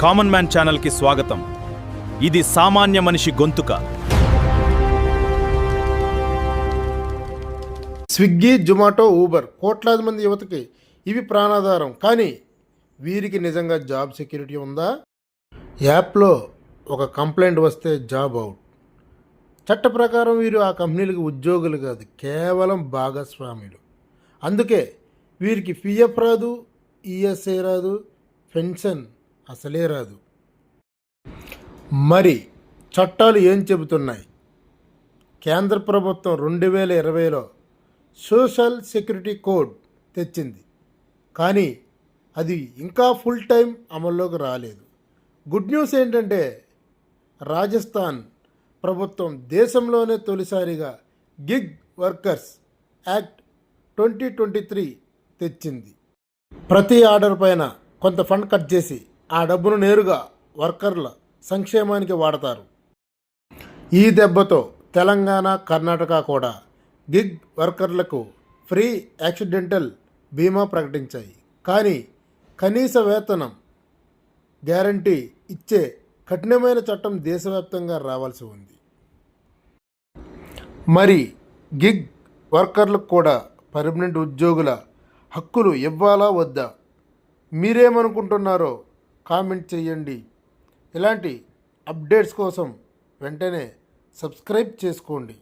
Common man ఛానల్కి స్వాగతం. ఇది సామాన్య మనిషి గొంతుక. స్విగ్గీ, జొమాటో, ఊబర్ కోట్లాది మంది యువతకి ఇవి ప్రాణాధారం. కానీ వీరికి నిజంగా జాబ్ సెక్యూరిటీ ఉందా? యాప్లో ఒక కంప్లైంట్ వస్తే జాబ్ అవుట్. చట్ట ప్రకారం వీరు ఆ కంపెనీలకు ఉద్యోగులు కాదు, కేవలం భాగస్వాములు. అందుకే వీరికి పిఎఫ్ రాదు, ఈఎస్ఐ రాదు, పెన్షన్ అసలే రాదు. మరి చట్టాలు ఏం చెబుతున్నాయి? కేంద్ర ప్రభుత్వం 2020లో సోషల్ సెక్యూరిటీ కోడ్ తెచ్చింది, కానీ అది ఇంకా ఫుల్ టైం అమల్లోకి రాలేదు. గుడ్ న్యూస్ ఏంటంటే రాజస్థాన్ ప్రభుత్వం దేశంలోనే తొలిసారిగా గిగ్ వర్కర్స్ యాక్ట్ 2023 తెచ్చింది. ప్రతి ఆర్డర్ పైన కొంత ఫండ్ కట్ చేసి ఆ డబ్బును నేరుగా వర్కర్ల సంక్షేమానికి వాడతారు. ఈ దెబ్బతో తెలంగాణ, కర్ణాటక కూడా గిగ్ వర్కర్లకు ఫ్రీ యాక్సిడెంటల్ బీమా ప్రకటించాయి. కానీ కనీస వేతనం గ్యారంటీ ఇచ్చే కఠినమైన చట్టం దేశవ్యాప్తంగా రావాల్సి ఉంది. మరి గిగ్ వర్కర్లకు కూడా పర్మనెంట్ ఉద్యోగుల హక్కులు ఇవ్వాలా వద్దా? మీరేమనుకుంటున్నారో కామెంట్ చేయండి. ఇలాంటి అప్డేట్స్ కోసం వెంటనే సబ్స్క్రైబ్ చేసుకోండి.